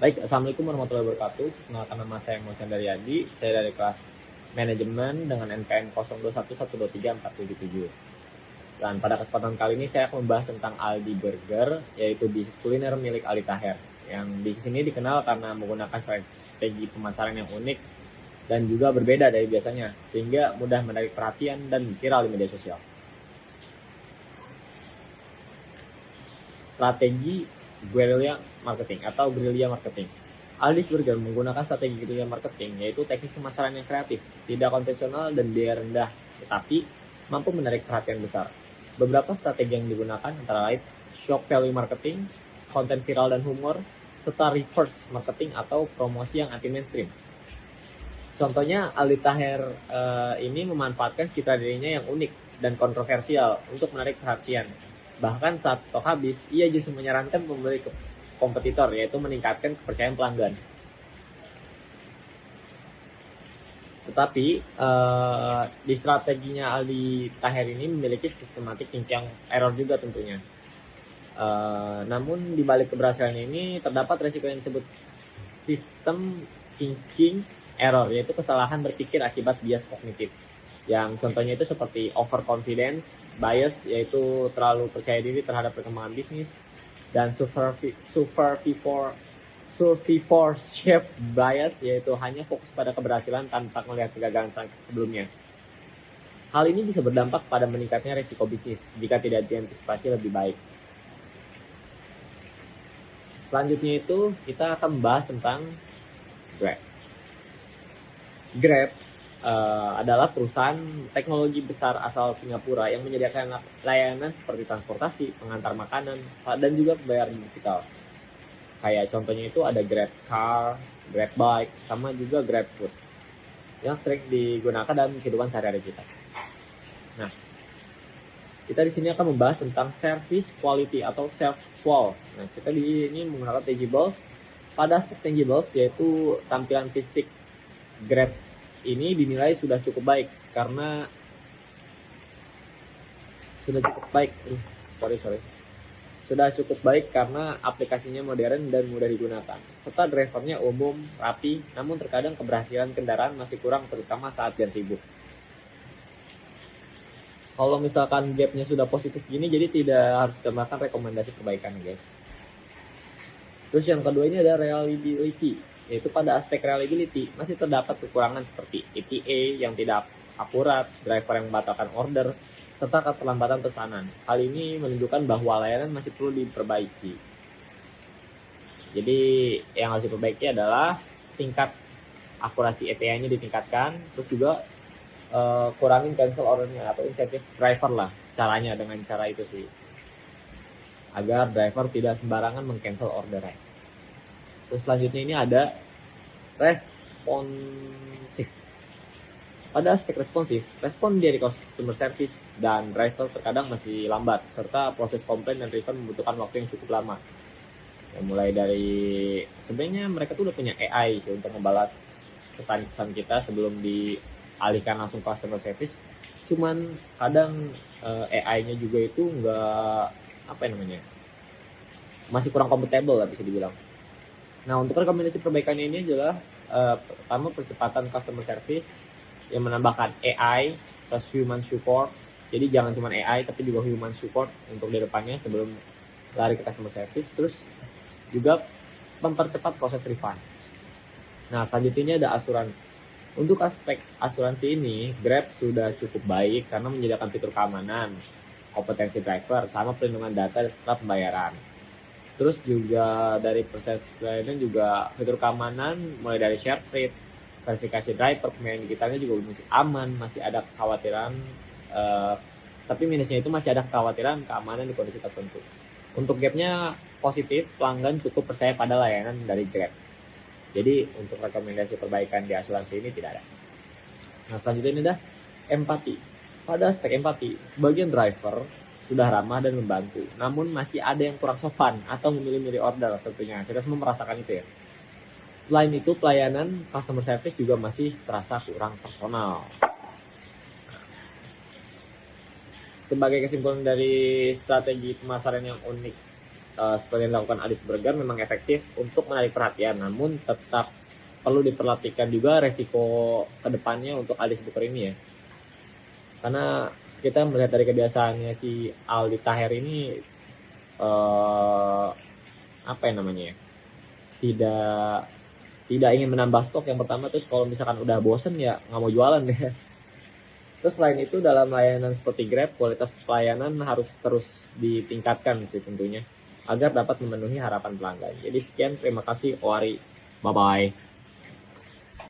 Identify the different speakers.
Speaker 1: Baik, Assalamualaikum warahmatullahi wabarakatuh. Perkenalkan, nama saya Mohcan Daryadi. Saya dari kelas manajemen dengan NPM 0211234777. Dan pada kesempatan kali ini saya akan membahas tentang Aldi Burger, yaitu bisnis kuliner milik Ali Taher. Yang bisnis ini dikenal karena menggunakan strategi pemasaran yang unik dan juga berbeda dari biasanya, sehingga mudah menarik perhatian dan viral di media sosial. Strategi guerrilla marketing atau guerrilla marketing. Aldi's Burger menggunakan strategi guerrilla marketing, yaitu teknik pemasaran yang kreatif, tidak konvensional dan biaya rendah, tetapi mampu menarik perhatian besar. Beberapa strategi yang digunakan antara lain shock value marketing, konten viral dan humor, serta reverse marketing atau promosi yang anti mainstream. Contohnya, Aldi Taher ini memanfaatkan citra dirinya yang unik dan kontroversial untuk menarik perhatian. Bahkan saat stok habis, ia justru menyarankan membeli ke kompetitor, yaitu meningkatkan kepercayaan pelanggan. Tetapi di strateginya Aldi Taher ini memiliki sistematik thinking error juga tentunya. Namun di balik keberhasilan ini terdapat resiko yang disebut sistem thinking error, yaitu kesalahan berpikir akibat bias kognitif. Yang contohnya itu seperti overconfidence bias, yaitu terlalu percaya diri terhadap perkembangan bisnis, dan survivorship bias, yaitu hanya fokus pada keberhasilan tanpa melihat kegagalan sebelumnya. Hal ini bisa berdampak pada meningkatnya risiko bisnis jika tidak diantisipasi lebih baik. Selanjutnya itu kita akan membahas tentang Grab. Grab adalah perusahaan teknologi besar asal Singapura yang menyediakan layanan seperti transportasi, pengantar makanan, dan juga pembayaran digital. Kayak contohnya itu ada Grab Car, Grab Bike, sama juga Grab Food yang sering digunakan dalam kehidupan sehari-hari kita. Nah, kita di sini akan membahas tentang service quality atau self-qual. Nah, kita di sini menggunakan tangibles. Pada aspek tangibles, yaitu tampilan fisik Grab ini dinilai sudah cukup baik karena sudah cukup baik karena aplikasinya modern dan mudah digunakan, serta drivernya umum, rapi, namun terkadang keberhasilan kendaraan masih kurang, terutama saat jam sibuk. Kalau misalkan gapnya sudah positif gini, jadi tidak harus ditambahkan rekomendasi perbaikan, guys. Terus yang kedua ini ada reliability, yaitu pada aspek reliability masih terdapat kekurangan seperti ETA yang tidak akurat, driver yang membatalkan order, serta keterlambatan pesanan. Hal ini menunjukkan bahwa layanan masih perlu diperbaiki. Jadi yang harus diperbaiki adalah tingkat akurasi ETA-nya ditingkatkan, terus juga kurangin cancel ordernya atau insentif driver lah, caranya dengan cara itu sih, agar driver tidak sembarangan meng-cancel ordernya. Terus selanjutnya ini ada responsif. Pada aspek responsif, respon dari customer service dan driver terkadang masih lambat, serta proses komplain dan refund membutuhkan waktu yang cukup lama. Ya, mulai dari sebenarnya mereka tuh udah punya AI sih untuk membalas pesan-pesan kita sebelum dialihkan langsung ke customer service. Cuman kadang AI-nya juga itu masih kurang kompatibel lah bisa dibilang. Nah, untuk rekomendasi perbaikannya ini adalah pertama, percepatan customer service yang menambahkan AI plus human support. Jadi jangan cuma AI tapi juga human support untuk di depannya sebelum lari ke customer service. Terus juga mempercepat proses refund. Nah, selanjutnya ada asuransi. Untuk aspek asuransi ini, Grab sudah cukup baik karena menyediakan fitur keamanan, kompetensi driver, sama perlindungan data setelah pembayaran. Terus juga dari persepsi lainnya juga fitur keamanan mulai dari share rate, verifikasi driver, pembayaran digitalnya juga masih aman, masih ada kekhawatiran, tapi minusnya itu masih ada kekhawatiran keamanan di kondisi tertentu. Untuk gapnya positif, pelanggan cukup percaya pada layanan dari Grab. Jadi untuk rekomendasi perbaikan di asuransi ini tidak ada. Nah, selanjutnya ini adalah empati. Pada aspek empati, sebagian driver sudah ramah dan membantu, namun masih ada yang kurang sopan atau memilih-milih order tentunya. Kita semua merasakan itu ya. Selain itu, pelayanan customer service juga masih terasa kurang personal. Sebagai kesimpulan dari strategi pemasaran yang unik seperti yang dilakukan Alice Burger memang efektif untuk menarik perhatian, namun tetap perlu diperhatikan juga resiko kedepannya untuk Alice Burger ini ya. Karena kita melihat dari kebiasaannya si Aldi Taher ini apa yang namanya ya, tidak ingin menambah stok yang pertama, terus kalau misalkan udah bosen ya nggak mau jualan deh. Terus selain itu dalam layanan seperti Grab, kualitas pelayanan harus terus ditingkatkan sih tentunya agar dapat memenuhi harapan pelanggan. Jadi sekian, terima kasih Owari, bye bye.